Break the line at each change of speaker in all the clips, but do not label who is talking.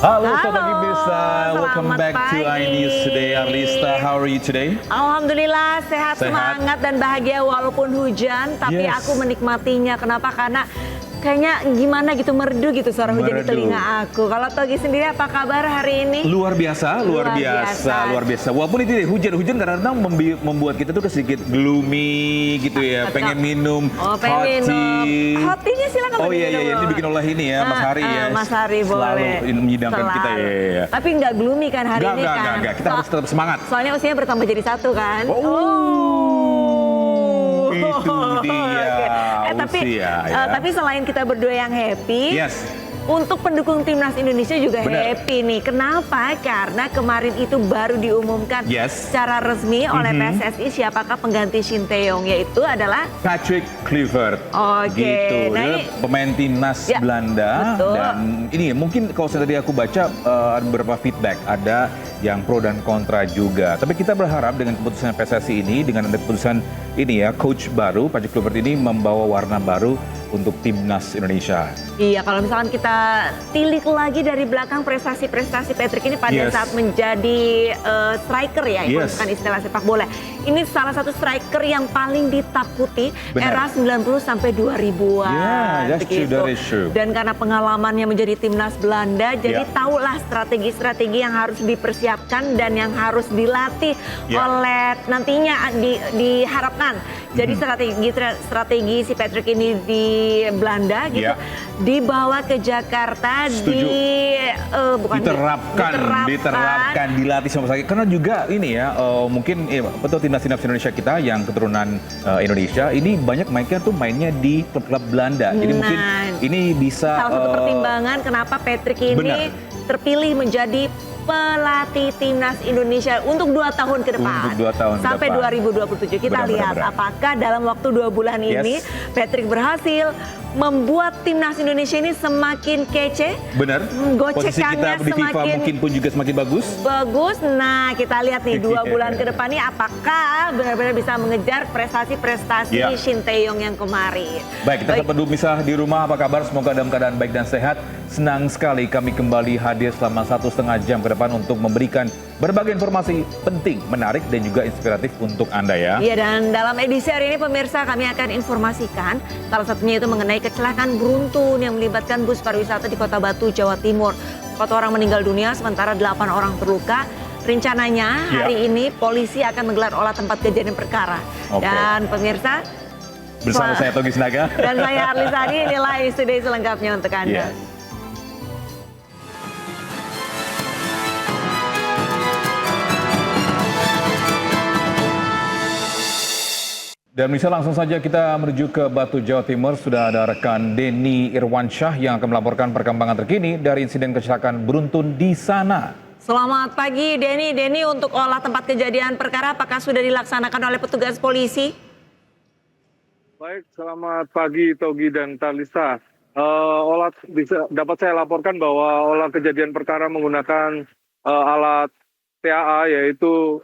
Halo
Halo,
Sobat Gibisa, welcome
selamat
back to
pagi.
iNews today. Arlista, how are you today?
Alhamdulillah sehat,
Sehat.
semangat dan bahagia walaupun hujan, tapi
Yes.
aku menikmatinya. Kenapa? Karena kayaknya gimana gitu merdu gitu suara hujan di
Merdu.
telinga aku. Kalau Togi sendiri apa kabar hari ini?
Luar biasa, luar
Luar
biasa,
biasa.
luar biasa. Walaupun itu deh, hujan-hujan kadang-kadang membuat kita tuh sedikit gloomy gitu ya.
Betul.
Pengen minum
Oh, pengen
hot
minum.
tea.
Hot tea-nya silakan
Oh iya,
diminum
iya, ini
loh.
dibikin oleh ini ya, Mas Hari ya.
Mas Hari boleh.
Selalu menyidangkan kita ya. ya.
Tapi nggak gloomy kan hari ini kan?
Enggak. Kita harus tetap semangat.
Soalnya usianya bertambah jadi 1 kan?
Itu dia,
Oke. Tapi
usia, ya.
tapi selain kita berdua yang happy,
Yes.
untuk pendukung timnas Indonesia juga
Benar.
happy nih. Kenapa? Karena kemarin itu baru diumumkan
Yes.
secara resmi oleh PSSI siapakah pengganti Shin Tae-yong, yaitu adalah
Patrick Kluivert.
Oke,
Gitu.
nah
Dia
ini-
pemain timnas
Ya,
Belanda.
betul.
Dan ini mungkin kalau tadi aku baca ada beberapa feedback, ada yang pro dan kontra juga. Tapi kita berharap dengan keputusan PSSI ini, dengan ada keputusan ini ya, coach baru Patrick Kluivert ini membawa warna baru untuk timnas Indonesia.
iya, kalau misalkan kita tilik lagi dari belakang prestasi-prestasi Patrick ini pada
Yes.
saat menjadi striker ya, itu
Yes.
bukan istilah sepak bola. Ini salah satu striker yang paling ditakuti
Benar.
era 90 sampai 2000-an.
Yeah, that's true, that is true.
Dan karena pengalamannya menjadi timnas Belanda, jadi
Yeah.
tahulah strategi-strategi yang harus dipersiapkan dan yang harus dilatih
Yeah.
oleh nantinya diharapkan. Jadi strategi si Patrick ini di Belanda gitu,
Yeah.
dibawa ke Jakarta,
Setuju. diterapkan, dilatih sama sekali. Karena juga ini ya, mungkin betul timnas Indonesia kita yang keturunan Indonesia ini banyak mainnya di klub-klub Belanda. Jadi
Nah,
mungkin ini bisa
salah satu pertimbangan kenapa Patrick ini
benar.
terpilih menjadi pelatih timnas Indonesia untuk 2 tahun ke depan.
Untuk 2 tahun ke
sampai
depan.
2027. Kita
Benar.
lihat apakah dalam waktu 2 bulan ini Patrick berhasil membuat timnas Indonesia ini semakin kece.
Benar. Posisi
Gocekannya
kita di FIFA
semakin
mungkin pun juga semakin bagus.
bagus. Nah, kita lihat nih 2 bulan ke depan ini apakah benar-benar bisa mengejar prestasi-prestasi
Ya.
Shin Tae-yong yang kemarin.
Baik, kita sahabat misah di rumah, apa kabar? Semoga dalam keadaan baik dan sehat. Senang sekali kami kembali hadir selama 1,5 jam ke depan untuk memberikan berbagai informasi penting, menarik, dan juga inspiratif untuk Anda ya.
Iya, dan dalam edisi hari ini pemirsa kami akan informasikan salah satunya itu mengenai kecelakaan beruntun yang melibatkan bus pariwisata di Kota Batu, Jawa Timur. 4 orang meninggal dunia sementara 8 orang terluka. Rencananya hari ini polisi akan menggelar olah tempat kejadian perkara.
Oke.
Dan pemirsa
Bersama saya Togi Sinaga.
dan saya Arlisa Adi, inilah News Today selengkapnya untuk Anda.
Yes. Dan bisa langsung saja kita menuju ke Batu, Jawa Timur. Sudah ada rekan Denny Irwansyah yang akan melaporkan perkembangan terkini dari insiden kecelakaan beruntun di sana.
Selamat pagi Denny. Denny, untuk olah tempat kejadian perkara apakah sudah dilaksanakan oleh petugas polisi?
Baik, selamat pagi Togi dan Talisa. Dapat saya laporkan bahwa olah kejadian perkara menggunakan alat TAA, yaitu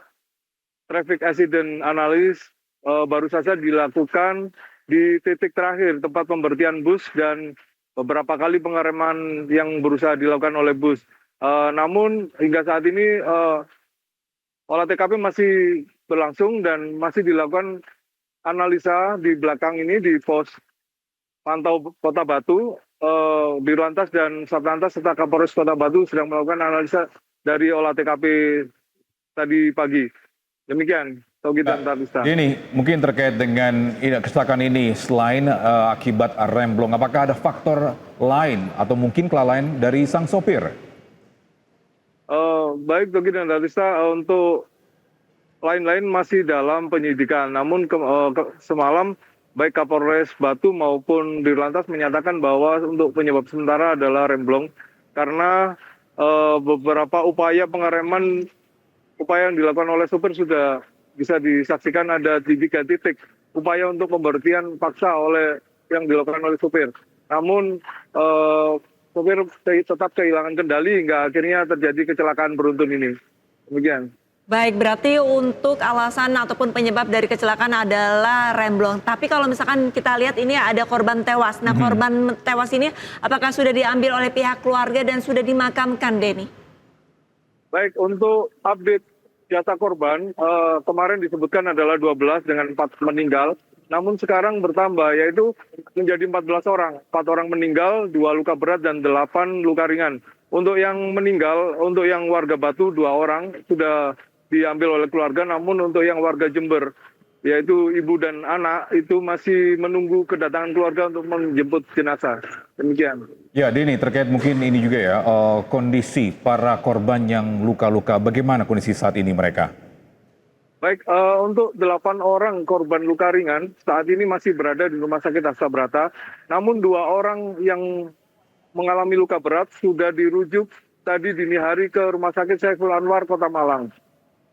Traffic Accident Analysis, baru saja dilakukan di titik terakhir tempat pemberhentian bus dan beberapa kali pengereman yang berusaha dilakukan oleh bus. Namun hingga saat ini olah TKP masih berlangsung dan masih dilakukan analisa di belakang ini di pos pantau Kota Batu. Dirlantas dan Satlantas serta Kapolres Kota Batu sedang melakukan analisa dari olah TKP tadi pagi. Demikian, Togi dan Talisa.
Ini mungkin terkait dengan kecelakaan ini, selain akibat remblong, apakah ada faktor lain atau mungkin kelalaian dari sang sopir?
Baik Togi dan Talisa, untuk lain-lain masih dalam penyidikan. Namun semalam baik Kapolres Batu maupun Dirlantas menyatakan bahwa untuk penyebab sementara adalah remblong karena beberapa upaya pengereman yang dilakukan oleh sopir sudah bisa disaksikan ada di 3 titik upaya untuk pemberhentian paksa yang dilakukan oleh sopir. Namun sopir tetap kehilangan kendali hingga akhirnya terjadi kecelakaan beruntun ini. Demikian.
Baik, berarti untuk alasan ataupun penyebab dari kecelakaan adalah remblong. Tapi kalau misalkan kita lihat ini ada korban tewas. Nah, korban tewas ini apakah sudah diambil oleh pihak keluarga dan sudah dimakamkan, Denny?
Baik, untuk update data korban, kemarin disebutkan adalah 12 dengan 4 meninggal. Namun sekarang bertambah, yaitu menjadi 14 orang. 4 orang meninggal, 2 luka berat, dan 8 luka ringan. Untuk yang meninggal, untuk yang warga Batu, 2 orang sudah diambil oleh keluarga. Namun untuk yang warga Jember, yaitu ibu dan anak, itu masih menunggu kedatangan keluarga untuk menjemput jenazah. Demikian.
Ya, Denny, terkait mungkin ini juga ya, kondisi para korban yang luka-luka, bagaimana kondisi saat ini mereka?
Baik, untuk 8 orang korban luka ringan, saat ini masih berada di Rumah Sakit Astabrata. Namun 2 orang yang mengalami luka berat sudah dirujuk tadi dini hari ke Rumah Sakit Saiful Anwar, Kota Malang.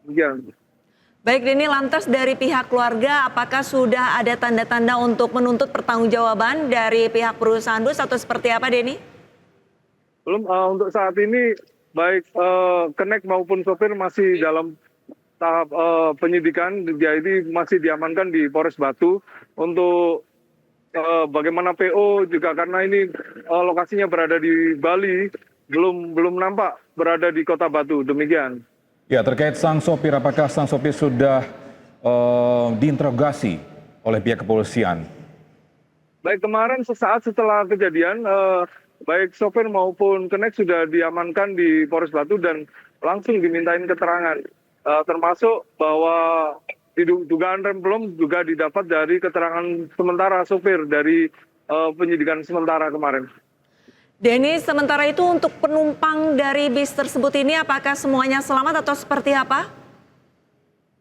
Demikian.
Baik, Denny, lantas dari pihak keluarga apakah sudah ada tanda-tanda untuk menuntut pertanggungjawaban dari pihak perusahaan bus atau seperti apa, Denny?
Belum, untuk saat ini baik Kenek maupun sopir masih dalam tahap penyidikan, jadi masih diamankan di Polres Batu. Untuk bagaimana PO juga karena ini lokasinya berada di Bali, belum nampak berada di Kota Batu. Demikian.
Ya, terkait sang sopir, apakah sang sopir sudah diinterogasi oleh pihak kepolisian?
Baik, kemarin sesaat setelah kejadian, baik sopir maupun Kenek sudah diamankan di Polres Batu dan langsung dimintain keterangan. Termasuk bahwa dugaan remblong juga didapat dari keterangan sementara sopir dari penyidikan sementara kemarin.
Denny, sementara itu untuk penumpang dari bis tersebut ini apakah semuanya selamat atau seperti apa?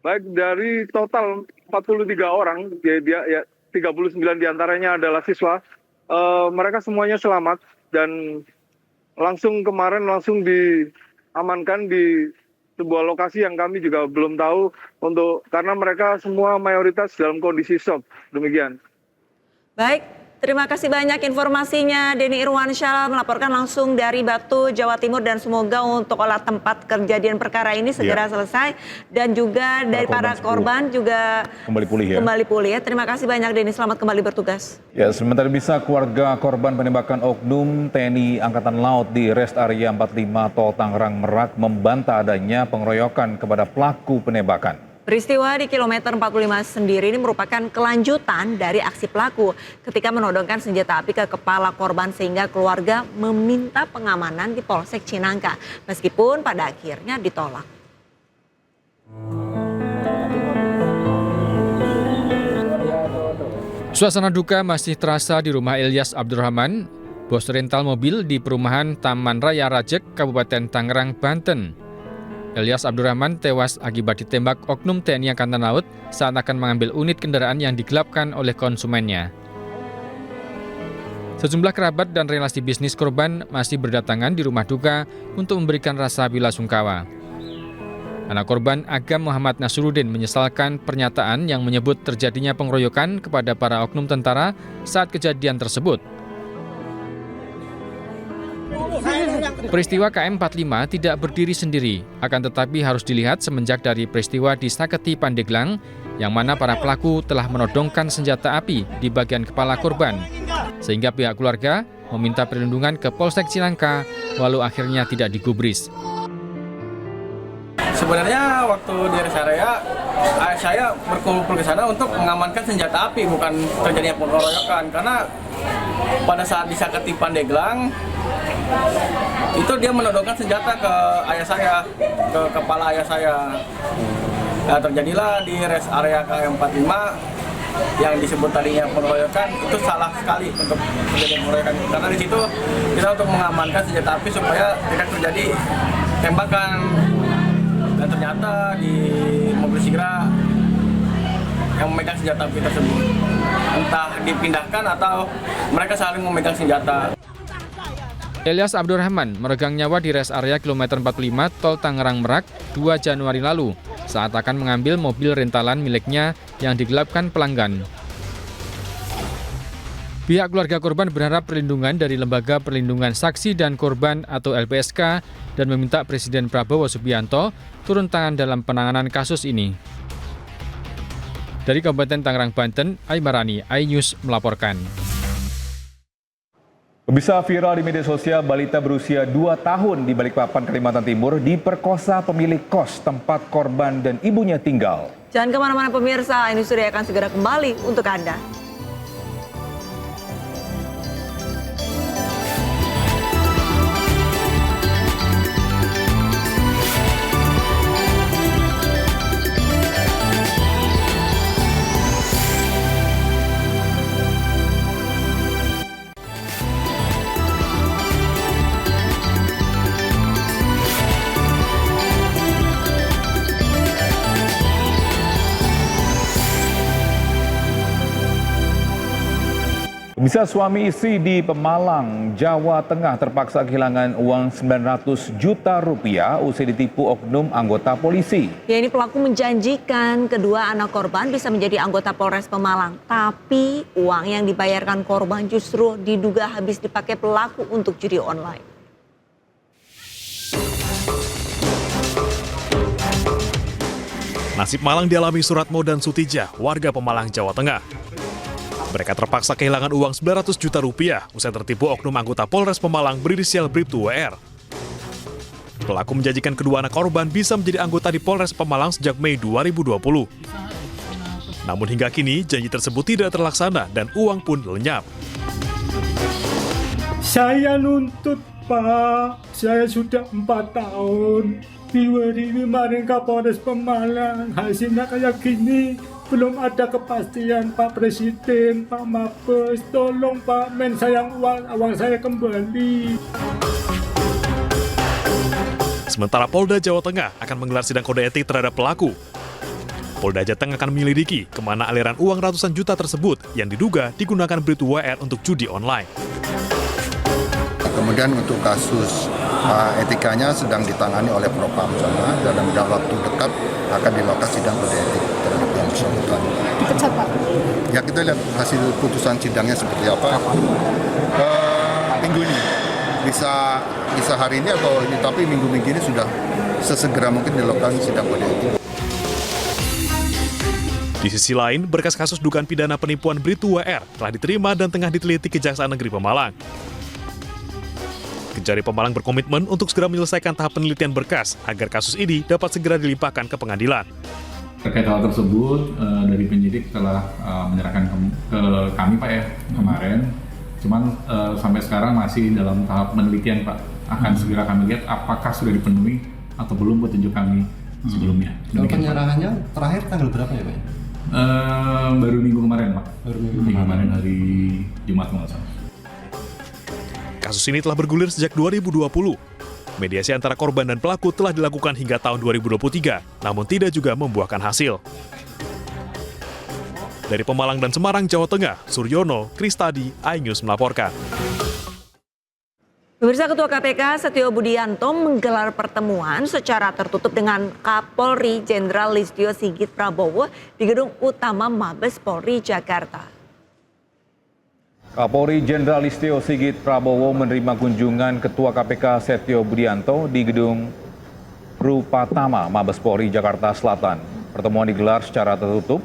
Baik, dari total 43 orang, ya 39 diantaranya adalah siswa, mereka semuanya selamat dan kemarin langsung diamankan di sebuah lokasi yang kami juga belum tahu karena mereka semua mayoritas dalam kondisi shock. Demikian.
Baik, terima kasih banyak informasinya. Denny Irwansyah melaporkan langsung dari Batu, Jawa Timur, dan semoga untuk olah tempat kejadian perkara ini segera selesai dan juga dari para korban juga kembali pulih ya. Terima kasih banyak, Denny, selamat kembali bertugas.
Ya, sementara bisa keluarga korban penembakan oknum TNI Angkatan Laut di Rest Area 45 Tol Tangerang Merak membantah adanya pengeroyokan kepada pelaku penembakan.
Peristiwa di kilometer 45 sendiri ini merupakan kelanjutan dari aksi pelaku ketika menodongkan senjata api ke kepala korban sehingga keluarga meminta pengamanan di Polsek Cinangka meskipun pada akhirnya ditolak.
Suasana duka masih terasa di rumah Ilyas Abdurrahman, bos rental mobil di perumahan Taman Raya Rajek, Kabupaten Tangerang, Banten. Ilyas Abdurrahman tewas akibat ditembak oknum TNI Angkatan Laut saat akan mengambil unit kendaraan yang digelapkan oleh konsumennya. Sejumlah kerabat dan relasi bisnis korban masih berdatangan di rumah duka untuk memberikan rasa belasungkawa. Anak korban Agam Muhammad Nasruddin menyesalkan pernyataan yang menyebut terjadinya pengeroyokan kepada para oknum tentara saat kejadian tersebut. Peristiwa KM 45 tidak berdiri sendiri, akan tetapi harus dilihat semenjak dari peristiwa di Saketi Pandeglang, yang mana para pelaku telah menodongkan senjata api di bagian kepala korban, sehingga pihak keluarga meminta perlindungan ke Polsek Cinangka, walau akhirnya tidak digubris.
Sebenarnya waktu di rest area, saya berkumpul ke sana untuk mengamankan senjata api, bukan terjadinya pengeroyokan. Karena pada saat di Saketi Pandeglang, itu dia menodongkan senjata ke ayah saya, ke kepala ayah saya. Nah, terjadilah di rest area KM45 yang disebut tadinya pengeroyokan, itu salah sekali untuk terjadi pengeroyokan. Karena di situ kita untuk mengamankan senjata api supaya tidak terjadi tembakan. Dan ternyata di mobil Sigra yang memegang senjata api tersebut entah dipindahkan atau mereka saling memegang senjata.
Ilyas Abdurrahman meregang nyawa di rest area kilometer 45 Tol Tangerang Merak 2 Januari lalu saat akan mengambil mobil rentalan miliknya yang digelapkan pelanggan. Pihak keluarga korban berharap perlindungan dari Lembaga Perlindungan Saksi dan Korban atau LPSK dan meminta Presiden Prabowo Subianto turun tangan dalam penanganan kasus ini. Dari Kabupaten Tangerang, Banten, Aimarani, iNews melaporkan.
Bisa viral di media sosial, balita berusia 2 tahun di Balikpapan, Kalimantan Timur diperkosa pemilik kos tempat korban dan ibunya tinggal.
Jangan kemana-mana pemirsa, iNews Today akan segera kembali untuk Anda.
Bisa suami istri di Pemalang, Jawa Tengah terpaksa kehilangan uang 900 juta rupiah usai ditipu oknum anggota polisi.
Ya, ini pelaku menjanjikan kedua anak korban bisa menjadi anggota Polres Pemalang. Tapi uang yang dibayarkan korban justru diduga habis dipakai pelaku untuk judi online.
Nasib malang dialami Suratmo dan Sutijah, warga Pemalang, Jawa Tengah. Mereka terpaksa kehilangan uang 900 juta rupiah usai tertipu oknum anggota Polres Pemalang berinisial Bribtu WR. Pelaku menjanjikan kedua anak korban bisa menjadi anggota di Polres Pemalang sejak Mei 2020. Namun hingga kini janji tersebut tidak terlaksana dan uang pun lenyap.
Saya nuntut, Pak. Saya sudah 4 tahun. Diberi kemarin ke Polres Pemalang. Hasilnya kayak gini. Belum ada kepastian Pak Presiden, Pak Mabes, tolong Pak Men, sayang uang saya kembali.
Sementara Polda Jawa Tengah akan menggelar sidang kode etik terhadap pelaku. Polda Jateng akan menyelidiki kemana aliran uang ratusan juta tersebut yang diduga digunakan Bribtu WR untuk judi online.
Kemudian untuk kasus etikanya sedang ditangani oleh Propam sana, dalam waktu dekat akan dilakukan sidang kode etik terhadap yang bersangkutan.
Dipecat, Pak?
Ya, kita lihat hasil putusan sidangnya seperti apa. Minggu ini bisa hari ini atau ini, tapi minggu ini sudah sesegera mungkin dilakukan sidang kode etik.
Di sisi lain, berkas kasus dugaan pidana penipuan Bribtu WR telah diterima dan tengah diteliti Kejaksaan Negeri Pemalang. Kejari Pemalang berkomitmen untuk segera menyelesaikan tahap penelitian berkas agar kasus ini dapat segera dilimpahkan ke pengadilan.
Terkait hal tersebut, dari penyidik telah menyerahkan ke kami, Pak, ya, kemarin. Cuman sampai sekarang masih dalam tahap penelitian, Pak. Akan segera kami lihat apakah sudah dipenuhi atau belum petunjuk kami sebelumnya.
Kalau penyerahannya terakhir tanggal berapa ya, Pak?
Baru minggu kemarin, Pak.
Baru minggu
kemarin hari Jumat nggak salah.
Kasus ini telah bergulir sejak 2020. Mediasi antara korban dan pelaku telah dilakukan hingga tahun 2023, namun tidak juga membuahkan hasil. Dari Pemalang dan Semarang, Jawa Tengah, Suryono, Kristadi, iNews melaporkan.
Pemirsa, Ketua KPK Setio Budianto menggelar pertemuan secara tertutup dengan Kapolri Jenderal Listio Sigit Prabowo di Gedung Utama Mabes Polri, Jakarta.
Kapolri Jenderal Listio Sigit Prabowo menerima kunjungan Ketua KPK Setio Budianto di Gedung Rupatama Mabes Polri, Jakarta Selatan. Pertemuan digelar secara tertutup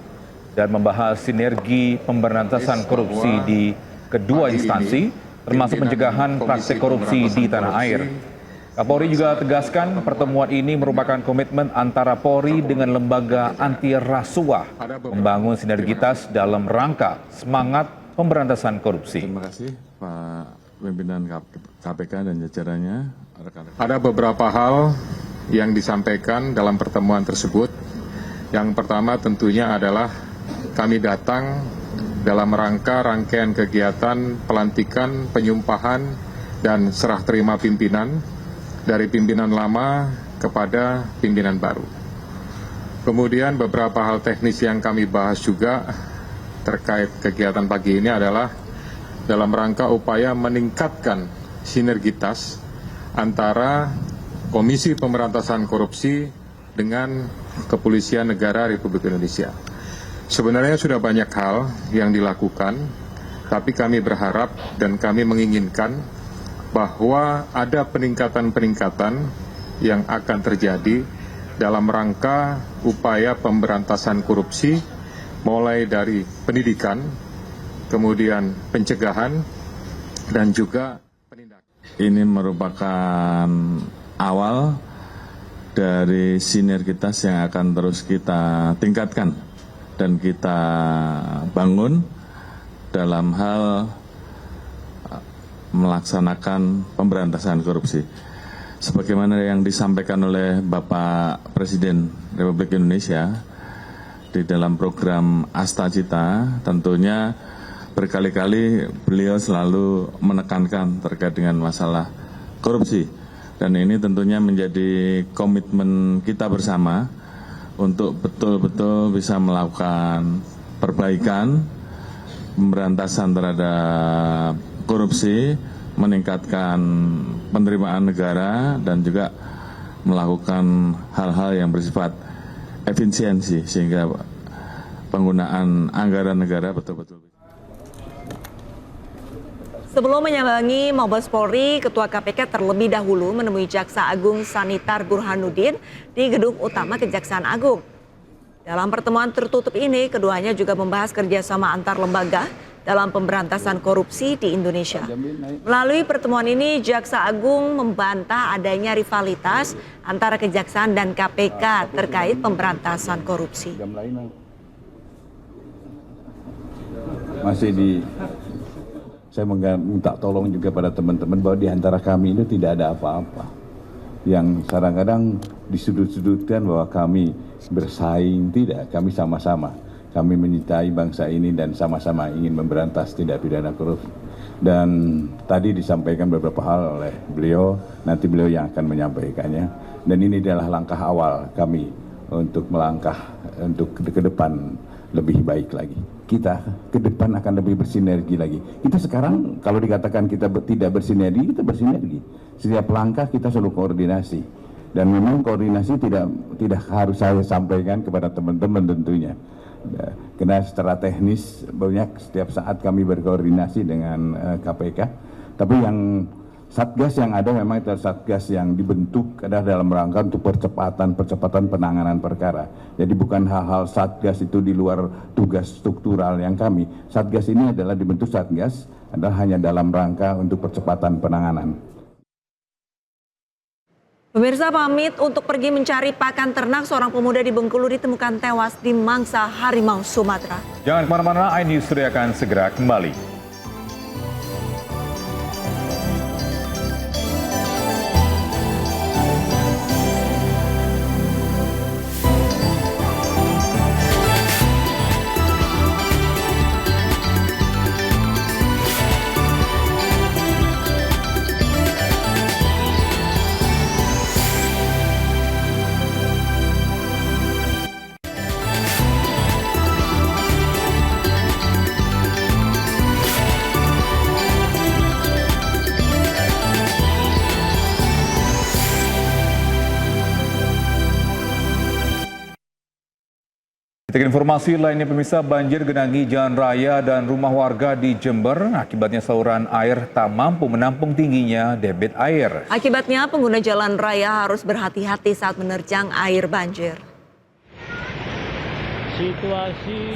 dan membahas sinergi pemberantasan korupsi di kedua instansi, termasuk pencegahan praktik korupsi di tanah air. Kapolri juga tegaskan pertemuan ini merupakan komitmen antara Polri dengan lembaga anti rasuah, membangun sinergitas dalam rangka semangat pemberantasan korupsi.
Terima kasih Pak Pimpinan KPK dan jajarannya. Ada beberapa hal yang disampaikan dalam pertemuan tersebut. Yang pertama tentunya adalah kami datang dalam rangka rangkaian kegiatan pelantikan, penyumpahan, dan serah terima pimpinan dari pimpinan lama kepada pimpinan baru. Kemudian beberapa hal teknis yang kami bahas juga terkait kegiatan pagi ini adalah dalam rangka upaya meningkatkan sinergitas antara Komisi Pemberantasan Korupsi dengan Kepolisian Negara Republik Indonesia. Sebenarnya sudah banyak hal yang dilakukan tapi kami berharap dan kami menginginkan bahwa ada peningkatan-peningkatan yang akan terjadi dalam rangka upaya pemberantasan korupsi, mulai dari pendidikan, kemudian pencegahan, dan juga penindakan.
Ini merupakan awal dari sinergitas yang akan terus kita tingkatkan dan kita bangun dalam hal melaksanakan pemberantasan korupsi. Sebagaimana yang disampaikan oleh Bapak Presiden Republik Indonesia di dalam program Asta Cita, tentunya berkali-kali beliau selalu menekankan terkait dengan masalah korupsi. Dan ini tentunya menjadi komitmen kita bersama untuk betul-betul bisa melakukan perbaikan, pemberantasan terhadap korupsi, meningkatkan penerimaan negara, dan juga melakukan hal-hal yang bersifat efisiensi sehingga penggunaan anggaran negara betul-betul.
Sebelum menyambangi Mabes Polri, Ketua KPK terlebih dahulu menemui Jaksa Agung Sanitar Burhanuddin di Gedung Utama Kejaksaan Agung. Dalam pertemuan tertutup ini, keduanya juga membahas kerjasama antar lembaga dalam pemberantasan korupsi di Indonesia. Melalui pertemuan ini, Jaksa Agung membantah adanya rivalitas antara Kejaksaan dan KPK terkait pemberantasan korupsi.
Saya minta tolong juga pada teman-teman bahwa di antara kami ini tidak ada apa-apa. Yang kadang-kadang disudut-sudutkan bahwa kami bersaing, tidak, kami sama-sama. Kami mencintai bangsa ini dan sama-sama ingin memberantas tindak pidana korupsi. Dan tadi disampaikan beberapa hal oleh beliau, nanti beliau yang akan menyampaikannya. Dan ini adalah langkah awal kami untuk melangkah untuk ke depan lebih baik lagi. Kita ke depan akan lebih bersinergi lagi. Kita sekarang kalau dikatakan kita tidak bersinergi, kita bersinergi. Setiap langkah kita selalu koordinasi. Dan memang koordinasi tidak harus saya sampaikan kepada teman-teman tentunya. Karena secara teknis banyak setiap saat kami berkoordinasi dengan KPK. Tapi yang Satgas yang ada memang itu Satgas yang dibentuk adalah dalam rangka untuk percepatan penanganan perkara. Jadi bukan hal-hal Satgas itu di luar tugas struktural yang kami. Satgas ini adalah dibentuk Satgas adalah hanya dalam rangka untuk percepatan penanganan.
Pemirsa, pamit untuk pergi mencari pakan ternak, seorang pemuda di Bengkulu ditemukan tewas di mangsa harimau Sumatera.
Jangan kemana-mana, iNews Today akan segera kembali. Kita ke informasi lainnya, pemirsa, banjir genangi jalan raya dan rumah warga di Jember. Akibatnya saluran air tak mampu menampung tingginya debit air.
Akibatnya pengguna jalan raya harus berhati-hati saat menerjang air banjir.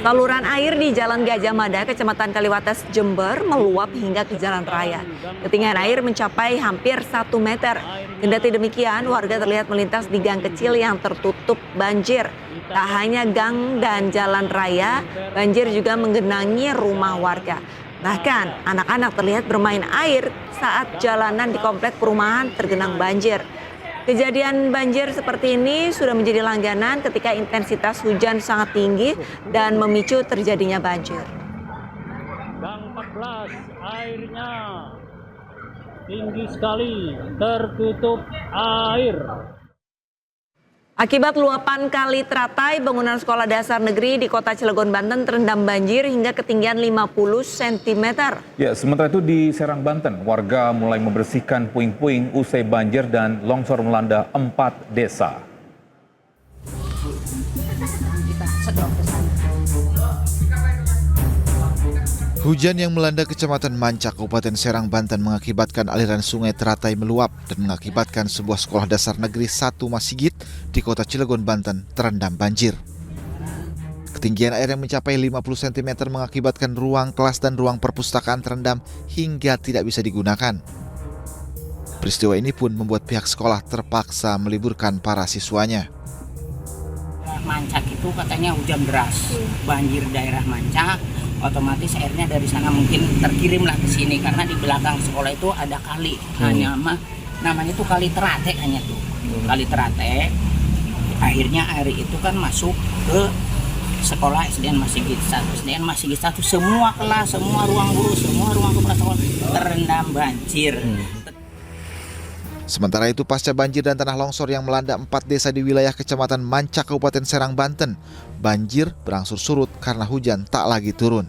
Saluran air di Jalan Gajah Mada, Kecamatan Kaliwates, Jember meluap hingga ke jalan raya. Ketinggian air mencapai hampir 1 meter. Kendati demikian, warga terlihat melintas di gang kecil yang tertutup banjir. Tak hanya gang dan jalan raya, banjir juga menggenangi rumah warga. Bahkan anak-anak terlihat bermain air saat jalanan di komplek perumahan tergenang banjir. Kejadian banjir seperti ini sudah menjadi langganan ketika intensitas hujan sangat tinggi dan memicu terjadinya banjir.
Gang 14 airnya tinggi sekali, tertutup air.
Akibat luapan kali Teratai, bangunan sekolah dasar negeri di kota Cilegon, Banten terendam banjir hingga ketinggian 50 cm.
Ya, sementara itu di Serang, Banten, warga mulai membersihkan puing-puing usai banjir dan longsor melanda 4 desa.
Hujan yang melanda Kecamatan Mancak, Kabupaten Serang, Banten mengakibatkan aliran sungai Teratai meluap dan mengakibatkan sebuah sekolah dasar negeri 1 Masigit di kota Cilegon, Banten terendam banjir. Ketinggian air yang mencapai 50 cm mengakibatkan ruang kelas dan ruang perpustakaan terendam hingga tidak bisa digunakan. Peristiwa ini pun membuat pihak sekolah terpaksa meliburkan para siswanya.
Mancak itu katanya hujan deras, banjir daerah Mancak, otomatis airnya dari sana mungkin terkirimlah ke sini karena di belakang sekolah itu ada kali, namanya tuh Kali Teratai hanya tuh, Kali Teratai. Akhirnya air itu kan masuk ke sekolah SDN Masigit 1. SDN Masigit 1 semua kelas, semua ruang guru, semua ruang kepala sekolah terendam banjir.
Sementara itu, pasca banjir dan tanah longsor yang melanda 4 desa di wilayah Kecamatan Mancak, Kabupaten Serang, Banten, banjir berangsur surut karena hujan tak lagi turun.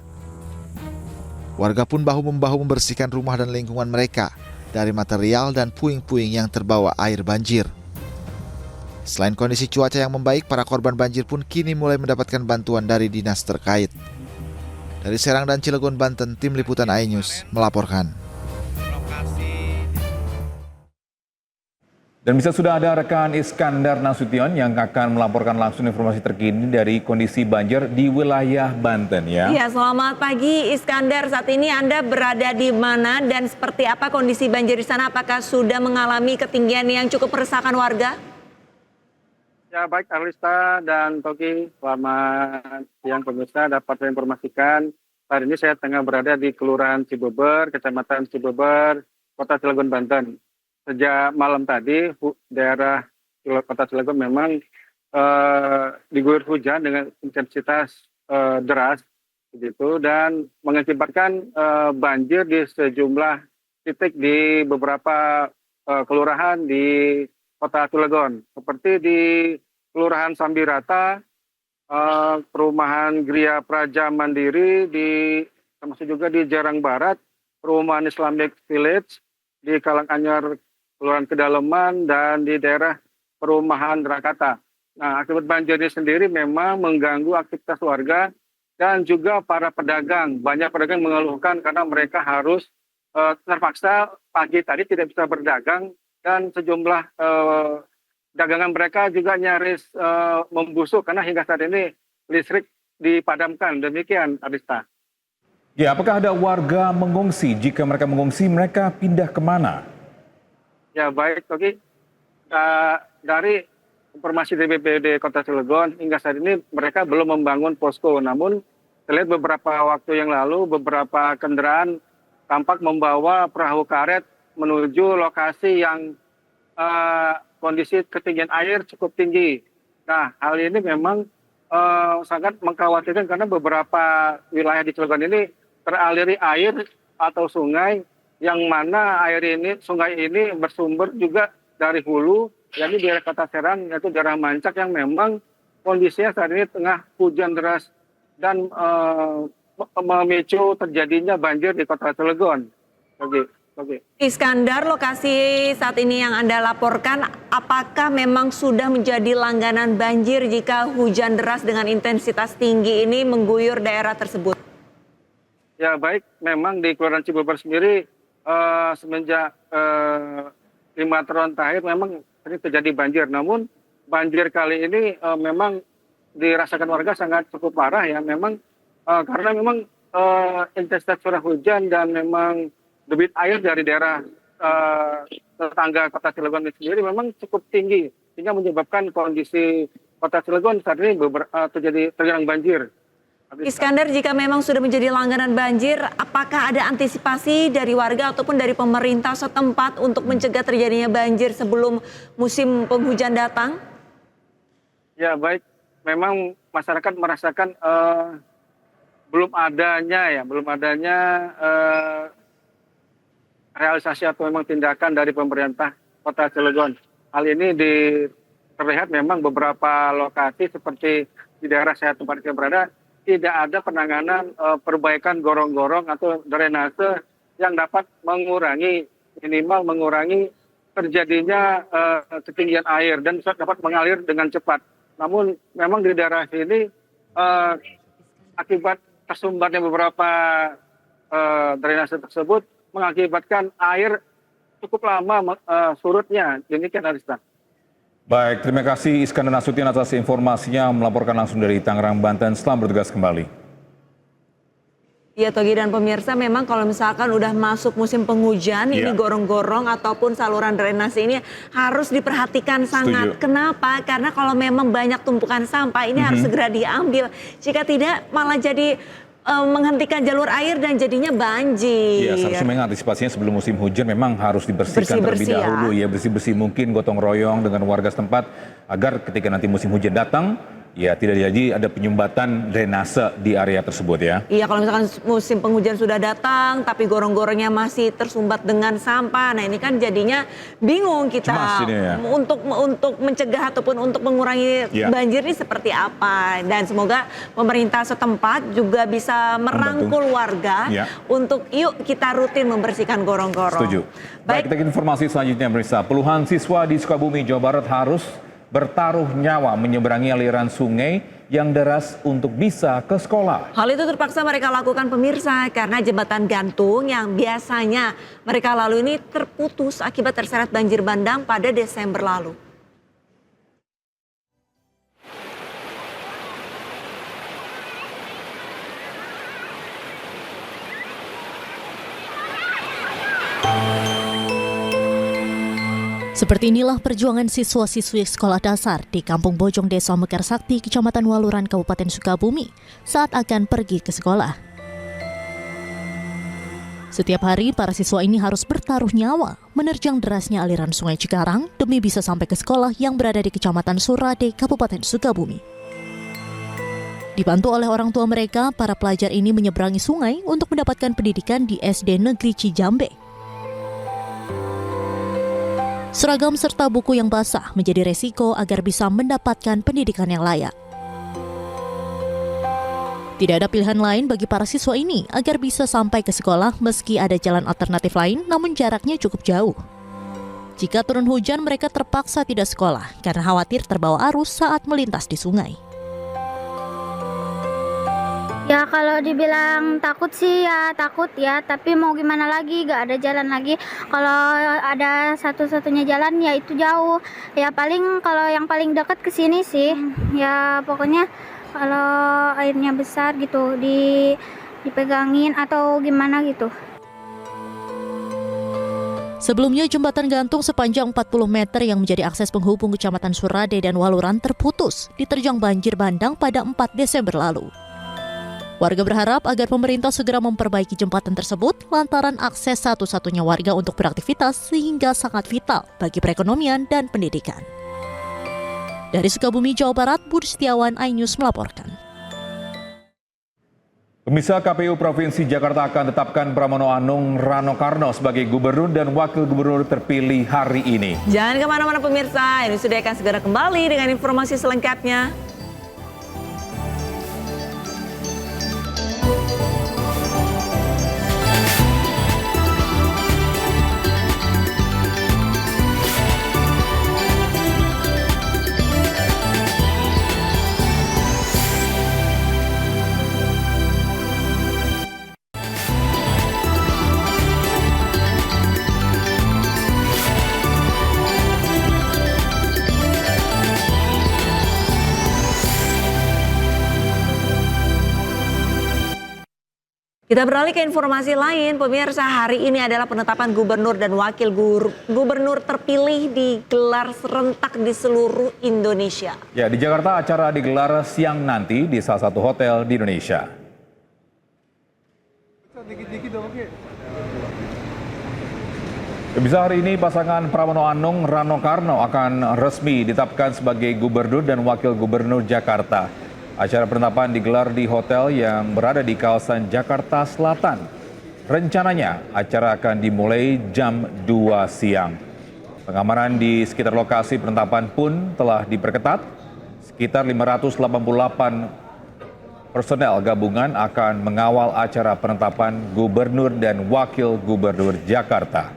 Warga pun bahu-membahu membersihkan rumah dan lingkungan mereka dari material dan puing-puing yang terbawa air banjir. Selain kondisi cuaca yang membaik, para korban banjir pun kini mulai mendapatkan bantuan dari dinas terkait. Dari Serang dan Cilegon, Banten, Tim Liputan iNews melaporkan.
Dan bisa sudah ada rekan Iskandar Nasution yang akan melaporkan langsung informasi terkini dari kondisi banjir di wilayah Banten ya.
Iya, selamat pagi Iskandar. Saat ini Anda berada di mana dan seperti apa kondisi banjir di sana? Apakah sudah mengalami ketinggian yang cukup meresahkan warga?
Ya baik Arlista dan Togi, selamat siang pemirsa. Dapat saya informasikan saat ini saya tengah berada di Kelurahan Cibeber, Kecamatan Cibeber, Kota Cilegon, Banten. Sejak malam tadi daerah Kota Cilegon memang diguyur hujan dengan intensitas deras begitu dan mengakibatkan banjir di sejumlah titik di beberapa kelurahan di Kota Cilegon, seperti di Kelurahan Sambirata, Perumahan Gria Praja Mandiri, termasuk juga di Jarang Barat, Perumahan Islamic Village, di Kalanganyar Kelurahan Kedalaman, dan di daerah Perumahan Rakata. Nah, akibat banjir ini sendiri memang mengganggu aktivitas warga dan juga para pedagang. Banyak pedagang mengeluhkan karena mereka harus terpaksa pagi tadi tidak bisa berdagang dan sejumlah dagangan mereka juga nyaris membusuk karena hingga saat ini listrik dipadamkan. Demikian, Arista.
Ya, apakah ada warga mengungsi? Jika mereka mengungsi, mereka pindah kemana?
Ya baik, Togi. Dari informasi dari BPBD Kota Cilegon hingga saat ini mereka belum membangun posko. Namun terlihat beberapa waktu yang lalu beberapa kendaraan tampak membawa perahu karet menuju lokasi yang kondisi ketinggian air cukup tinggi. Nah, hal ini memang sangat mengkhawatirkan karena beberapa wilayah di Cilegon ini teraliri air atau sungai yang mana sungai ini bersumber juga dari hulu, yakni di daerah Kota Serang, yaitu daerah Mancak yang memang kondisinya saat ini tengah hujan deras dan memicu terjadinya banjir di Kota Cilegon. Oke.
Iskandar, lokasi saat ini yang Anda laporkan, apakah memang sudah menjadi langganan banjir jika hujan deras dengan intensitas tinggi ini mengguyur daerah tersebut?
Ya baik, memang di Kelurahan Cibeber sendiri semenjak 5 tahun terakhir memang sering terjadi banjir. Namun banjir kali ini memang dirasakan warga sangat cukup parah ya. Memang karena memang intensitas curah hujan dan memang debit air dari daerah tetangga Kota Cilegon ini sendiri memang cukup tinggi sehingga menyebabkan kondisi Kota Cilegon saat ini tergenang banjir.
Iskandar, jika memang sudah menjadi langganan banjir, apakah ada antisipasi dari warga ataupun dari pemerintah setempat untuk mencegah terjadinya banjir sebelum musim penghujan datang?
Ya baik, memang masyarakat merasakan belum adanya realisasi atau memang tindakan dari pemerintah Kota Cilegon. Hal ini terlihat memang beberapa lokasi seperti di daerah saya tempat saya berada tidak ada penanganan perbaikan gorong-gorong atau drainase yang dapat minimal mengurangi terjadinya ketinggian air dan dapat mengalir dengan cepat. Namun memang di daerah sini akibat tersumbatnya beberapa drainase tersebut mengakibatkan air cukup lama surutnya. Demikian Arista.
Baik, terima kasih Iskandar Nasution atas informasinya melaporkan langsung dari Tangerang, Banten. Selamat bertugas kembali.
Ya Togi dan pemirsa, memang kalau misalkan udah masuk musim penghujan, ini gorong-gorong ataupun saluran drainase ini harus diperhatikan sangat. Kenapa? Karena kalau memang banyak tumpukan sampah ini harus segera diambil. Jika tidak malah jadi menghentikan jalur air dan jadinya banjir.
Iya, seharusnya mengantisipasinya sebelum musim hujan memang harus dibersihkan terlebih dahulu ya, bersih-bersih mungkin gotong royong dengan warga setempat agar ketika nanti musim hujan datang ya tidak jadi ada penyumbatan drainase di area tersebut ya. Iya,
kalau misalkan musim penghujan sudah datang tapi gorong-gorongnya masih tersumbat dengan sampah. Nah, ini kan jadinya bingung kita untuk mencegah ataupun untuk mengurangi banjir ini seperti apa. Dan semoga pemerintah setempat juga bisa merangkul warga untuk yuk kita rutin membersihkan gorong-gorong.
Setuju. Baik, kita ke informasi selanjutnya pemirsa. Puluhan siswa di Sukabumi, Jawa Barat harus bertaruh nyawa menyeberangi aliran sungai yang deras untuk bisa ke sekolah.
Hal itu terpaksa mereka lakukan pemirsa karena jembatan gantung yang biasanya mereka lalui ini terputus akibat terseret banjir bandang pada Desember lalu.
Seperti inilah perjuangan siswa-siswi sekolah dasar di Kampung Bojong Desa Mekarsakti, Kecamatan Waluran, Kabupaten Sukabumi saat akan pergi ke sekolah. Setiap hari para siswa ini harus bertaruh nyawa menerjang derasnya aliran Sungai Cikarang demi bisa sampai ke sekolah yang berada di Kecamatan Surade, Kabupaten Sukabumi. Dibantu oleh orang tua mereka, para pelajar ini menyeberangi sungai untuk mendapatkan pendidikan di SD Negeri Cijambe. Seragam serta buku yang basah menjadi resiko agar bisa mendapatkan pendidikan yang layak. Tidak ada pilihan lain bagi para siswa ini agar bisa sampai ke sekolah meski ada jalan alternatif lain namun jaraknya cukup jauh. Jika turun hujan mereka terpaksa tidak sekolah karena khawatir terbawa arus saat melintas di sungai.
Ya kalau dibilang takut sih ya takut ya, tapi mau gimana lagi, gak ada jalan lagi. Kalau ada satu-satunya jalan ya itu jauh. Ya paling kalau yang paling dekat ke sini sih. Ya pokoknya kalau airnya besar gitu dipegangin atau gimana gitu.
Sebelumnya jembatan gantung sepanjang 40 meter yang menjadi akses penghubung Kecamatan Surade dan Waluran terputus diterjang banjir bandang pada 4 Desember lalu. Warga berharap agar pemerintah segera memperbaiki jembatan tersebut lantaran akses satu-satunya warga untuk beraktivitas sehingga sangat vital bagi perekonomian dan pendidikan. Dari Sukabumi, Jawa Barat, Budi Setiawan, iNews melaporkan.
Pemirsa, KPU Provinsi Jakarta akan tetapkan Pramono Anung Rano Karno sebagai gubernur dan wakil gubernur terpilih hari ini.
Jangan kemana-mana pemirsa, ini sudah akan segera kembali dengan informasi selengkapnya. Kita beralih ke informasi lain, pemirsa. Hari ini adalah penetapan gubernur dan wakil gubernur terpilih digelar serentak di seluruh Indonesia.
Ya, di Jakarta acara digelar siang nanti di salah satu hotel di Indonesia. Bisa hari ini pasangan Pramono Anung Rano Karno akan resmi ditetapkan sebagai gubernur dan wakil gubernur Jakarta. Acara penetapan digelar di hotel yang berada di kawasan Jakarta Selatan. Rencananya acara akan dimulai jam 2 siang. Pengamanan di sekitar lokasi penetapan pun telah diperketat. Sekitar 588 personel gabungan akan mengawal acara penetapan gubernur dan wakil gubernur Jakarta.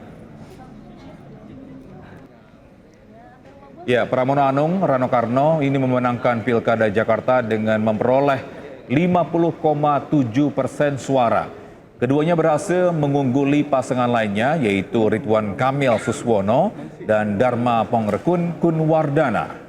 Ya, Pramono Anung Rano Karno ini memenangkan Pilkada Jakarta dengan memperoleh 50,7% suara. Keduanya berhasil mengungguli pasangan lainnya yaitu Ridwan Kamil Suswono dan Dharma Pongrekun Kunwardana.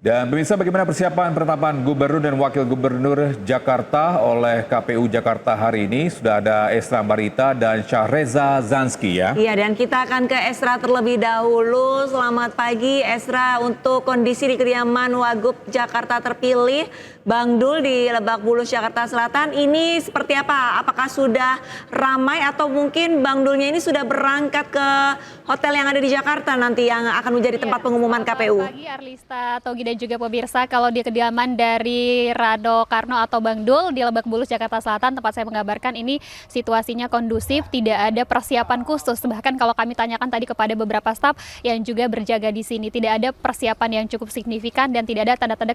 Dan pemirsa, bagaimana persiapan penetapan Gubernur dan Wakil Gubernur Jakarta oleh KPU Jakarta hari ini? Sudah ada Esra Barita dan Syahreza Zanski ya.
Iya, dan kita akan ke Esra terlebih dahulu. Selamat pagi Esra, untuk kondisi di kediaman Wagub Jakarta terpilih Bang Dul di Lebak Bulus, Jakarta Selatan ini seperti apa? Apakah sudah ramai atau mungkin Bang Dulnya ini sudah berangkat ke hotel yang ada di Jakarta nanti yang akan menjadi tempat pengumuman KPU?
Selamat pagi Arlista, Togi dan juga pemirsa. Kalau di kediaman dari Rano Karno atau Bang Dul di Lebak Bulus, Jakarta Selatan, tempat saya mengabarkan ini situasinya kondusif, tidak ada persiapan khusus. Bahkan kalau kami tanyakan tadi kepada beberapa staf yang juga berjaga di sini, tidak ada persiapan yang cukup signifikan dan tidak ada tanda-tanda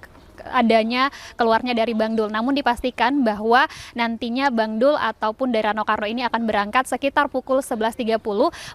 adanya keluarnya dari Bang Dul. Namun dipastikan bahwa nantinya Bang Dul ataupun dari Rano Karno ini akan berangkat sekitar pukul 11.30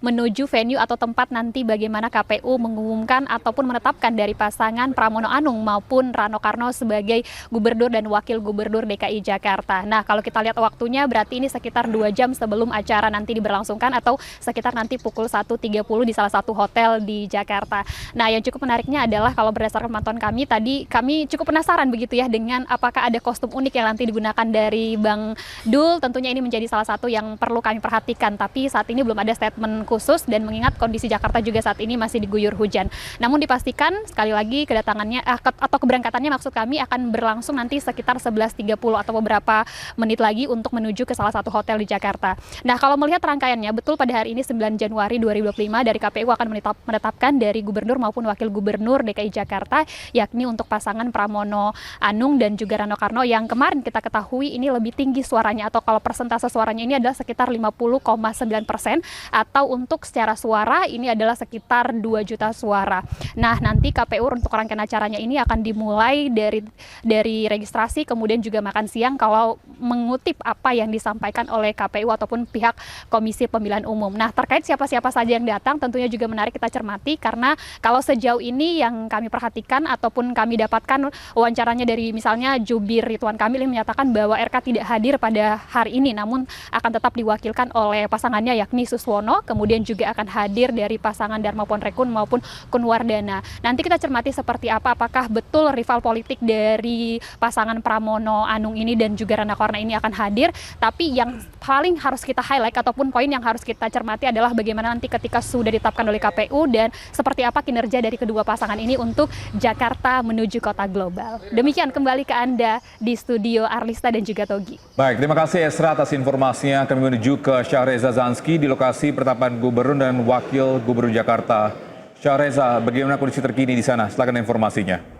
menuju venue atau tempat nanti bagaimana KPU mengumumkan ataupun menetapkan dari pasangan Pramono Anung maupun Rano Karno sebagai Gubernur dan Wakil Gubernur DKI Jakarta. Nah, kalau kita lihat waktunya berarti ini sekitar 2 jam sebelum acara nanti diberlangsungkan atau sekitar nanti pukul 1.30 di salah satu hotel di Jakarta. Nah, yang cukup menariknya adalah kalau berdasarkan pantauan kami tadi, kami cukup penasaran begitu ya dengan apakah ada kostum unik yang nanti digunakan dari Bang Dul. Tentunya ini menjadi salah satu yang perlu kami perhatikan, tapi saat ini belum ada statement khusus dan mengingat kondisi Jakarta juga saat ini masih diguyur hujan. Namun dipastikan sekali lagi kedatangannya atau keberangkatannya maksud kami akan berlangsung nanti sekitar 11.30 atau beberapa menit lagi untuk menuju ke salah satu hotel di Jakarta. Nah, kalau melihat rangkaiannya, betul pada hari ini 9 Januari 2025 dari KPU akan menetapkan dari Gubernur maupun Wakil Gubernur DKI Jakarta, yakni untuk pasangan Pramono Anung dan juga Rano Karno yang kemarin kita ketahui ini lebih tinggi suaranya, atau kalau persentase suaranya ini adalah sekitar 50,9%, atau untuk secara suara ini adalah sekitar 2 juta suara. Nah, nanti KPU untuk rangkaian acaranya ini akan dimulai dari registrasi, kemudian juga makan siang kalau mengutip apa yang disampaikan oleh KPU ataupun pihak Komisi Pemilihan Umum. Nah, terkait siapa-siapa saja yang datang tentunya juga menarik kita cermati, karena kalau sejauh ini yang kami perhatikan ataupun kami dapatkan wawancaranya dari misalnya jubir Ridwan Kamil yang menyatakan bahwa RK tidak hadir pada hari ini, namun akan tetap diwakilkan oleh pasangannya yakni Suswono, kemudian juga akan hadir dari pasangan Dharma Pongrekun maupun Kunwardana. Nanti kita cermati seperti apa, apakah betul rival politik dari pasangan Pramono Anung ini dan juga Rano Karno ini akan hadir, tapi yang paling harus kita highlight ataupun poin yang harus kita cermati adalah bagaimana nanti ketika sudah ditetapkan oleh KPU dan seperti apa kinerja dari kedua pasangan ini untuk Jakarta menuju kota global. Demikian, kembali ke Anda di studio Arlista dan juga Togi.
Baik, terima kasih Esra atas informasinya. Kami menuju ke Syahreza Zanski di lokasi penetapan Gubernur dan Wakil Gubernur Jakarta. Syahreza, bagaimana kondisi terkini di sana? Silakan informasinya.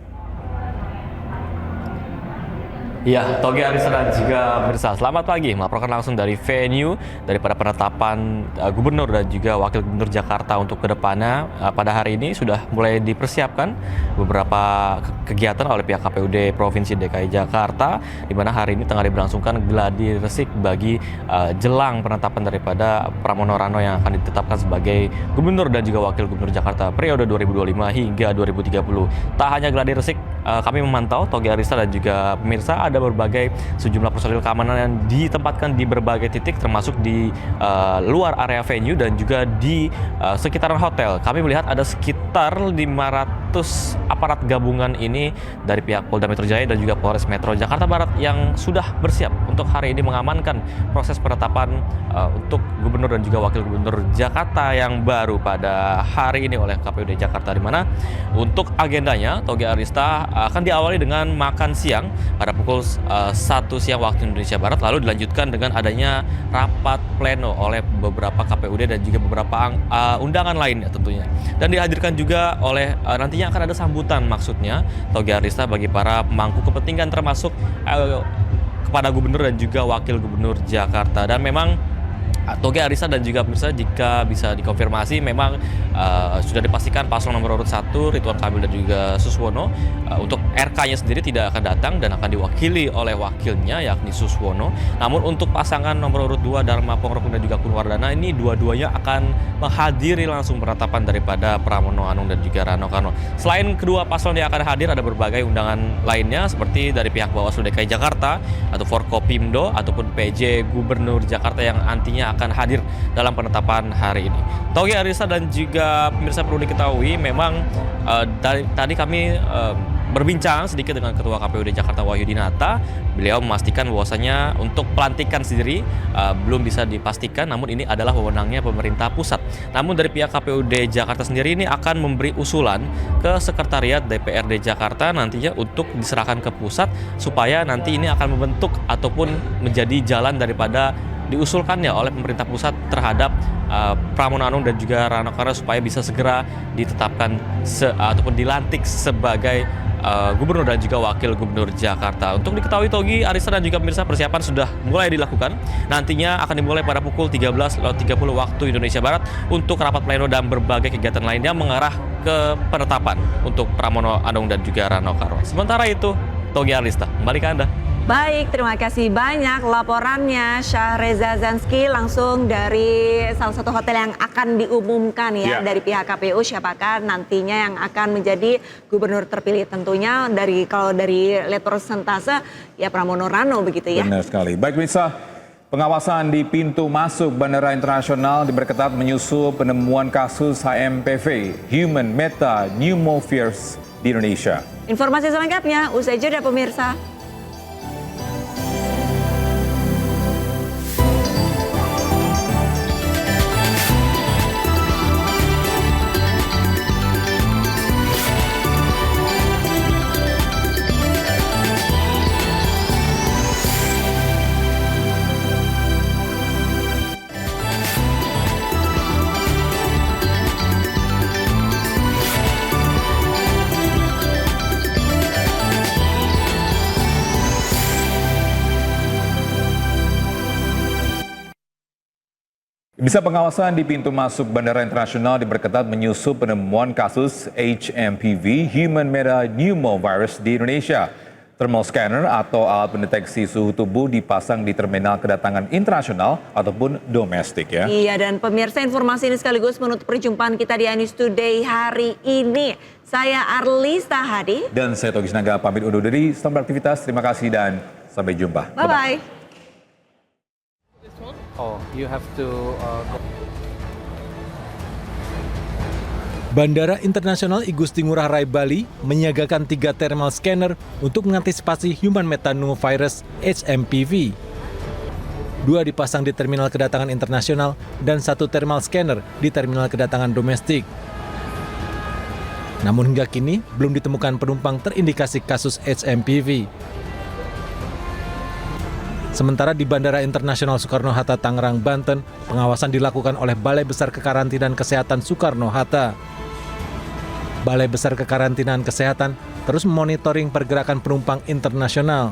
Ya, Togi Arisa dan juga Mirsa, selamat pagi. Melaporkan langsung dari venue daripada penetapan Gubernur dan juga Wakil Gubernur Jakarta untuk kedepannya. Pada hari ini sudah mulai dipersiapkan beberapa kegiatan oleh pihak KPUD Provinsi DKI Jakarta, di mana hari ini tengah diberlangsungkan gladi resik bagi jelang penetapan daripada Pramono Rano yang akan ditetapkan sebagai Gubernur dan juga Wakil Gubernur Jakarta periode 2025 hingga 2030. Tak hanya gladi resik, kami memantau Togi Arisa dan juga pemirsa ada berbagai sejumlah personil keamanan yang ditempatkan di berbagai titik, termasuk di luar area venue dan juga di sekitaran hotel. Kami melihat ada sekitar 500 aparat gabungan ini dari pihak Polda Metro Jaya dan juga Polres Metro Jakarta Barat yang sudah bersiap untuk hari ini mengamankan proses penetapan untuk Gubernur dan juga Wakil Gubernur Jakarta yang baru pada hari ini oleh KPUD Jakarta, di mana untuk agendanya Togi Arista akan diawali dengan makan siang pada pukul 1 siang waktu Indonesia Barat, lalu dilanjutkan dengan adanya rapat pleno oleh beberapa KPUD dan juga beberapa undangan lainnya tentunya. Dan dihadirkan juga oleh nantinya akan ada sambutan maksudnya Togi Arista bagi para pemangku kepentingan termasuk kepada Gubernur dan juga Wakil Gubernur Jakarta. Dan memang Toge Arisa dan juga pemirsa, jika bisa dikonfirmasi memang sudah dipastikan paslon nomor urut 1 Ridwan Kamil dan juga Suswono untuk RK-nya sendiri tidak akan datang dan akan diwakili oleh wakilnya yakni Suswono. Namun untuk pasangan nomor urut 2 Dharma Pongrokun dan juga Kunwardana ini dua-duanya akan menghadiri langsung penetapan daripada Pramono Anung dan juga Rano Karno. Selain kedua paslon yang akan hadir, ada berbagai undangan lainnya seperti dari pihak Bawaslu DKI Jakarta atau Forkopimdo ataupun PJ Gubernur Jakarta yang nantinya akan hadir dalam penetapan hari ini. Toge Arisa dan juga pemirsa perlu diketahui memang tadi kami berbincang sedikit dengan Ketua KPUD Jakarta Wahyudinata. Beliau memastikan bahwasanya untuk pelantikan sendiri belum bisa dipastikan, namun ini adalah wewenangnya pemerintah pusat. Namun dari pihak KPUD Jakarta sendiri ini akan memberi usulan ke Sekretariat DPRD Jakarta nantinya untuk diserahkan ke pusat supaya nanti ini akan membentuk ataupun menjadi jalan daripada diusulkannya oleh pemerintah pusat terhadap Pramono Anung dan juga Rano Karno supaya bisa segera ditetapkan ataupun dilantik sebagai Gubernur dan juga Wakil Gubernur Jakarta. Untuk diketahui Togi, Arisa dan juga pemirsa, persiapan sudah mulai dilakukan. Nantinya akan dimulai pada pukul 13.30 waktu Indonesia Barat untuk rapat pleno dan berbagai kegiatan lainnya mengarah ke penetapan untuk Pramono Anung dan juga Rano Karno. Sementara itu, Togi Arista, kembali ke Anda.
Baik, terima kasih banyak laporannya Syahreza Zanski langsung dari salah satu hotel yang akan diumumkan dari pihak KPU siapakah nantinya yang akan menjadi gubernur terpilih. Tentunya kalau dari lihat persentase ya Pramono Rano begitu ya.
Benar sekali. Baik pemirsa, pengawasan di pintu masuk Bandara Internasional diperketat menyusul penemuan kasus HMPV Human Meta Pneumovirus di Indonesia.
Informasi selengkapnya usai jeda pemirsa.
Bisa pengawasan di pintu masuk Bandara Internasional diperketat menyusul penemuan kasus HMPV Human Meta Pneumovirus di Indonesia. Thermal scanner atau alat pendeteksi suhu tubuh dipasang di terminal kedatangan internasional ataupun domestik ya.
Iya, dan pemirsa, informasi ini sekaligus menutup perjumpaan kita di iNews Today hari ini. Saya Arlista Hadi.
Dan saya Togi Sinaga pamit undur diri. Selamat beraktivitas, terima kasih dan sampai jumpa.
Bye-bye.
Oh, you have to go.
Bandara Internasional I Gusti Ngurah Rai Bali menyiagakan 3 thermal scanner untuk mengantisipasi Human Metapneumovirus HMPV. 2 dipasang di terminal kedatangan internasional dan 1 thermal scanner di terminal kedatangan domestik. Namun hingga kini belum ditemukan penumpang terindikasi kasus HMPV. Sementara di Bandara Internasional Soekarno-Hatta, Tangerang, Banten, pengawasan dilakukan oleh Balai Besar Kekarantinaan Kesehatan Soekarno-Hatta. Balai Besar Kekarantinaan Kesehatan terus memonitoring pergerakan penumpang internasional.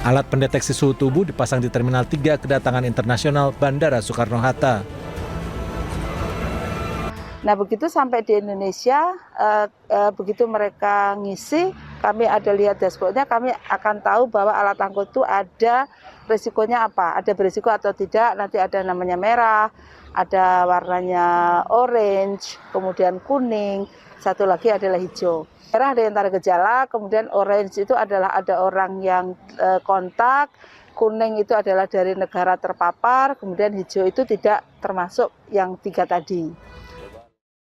Alat pendeteksi suhu tubuh dipasang di Terminal 3 Kedatangan Internasional Bandara Soekarno-Hatta.
Nah begitu sampai di Indonesia, begitu mereka ngisi, kami ada lihat dashboardnya, kami akan tahu bahwa alat angkut itu ada risikonya apa, ada berisiko atau tidak, nanti ada namanya merah, ada warnanya orange, kemudian kuning, satu lagi adalah hijau. Merah ada yang tanda gejala, kemudian orange itu adalah ada orang yang kontak, kuning itu adalah dari negara terpapar, kemudian hijau itu tidak termasuk yang 3 tadi.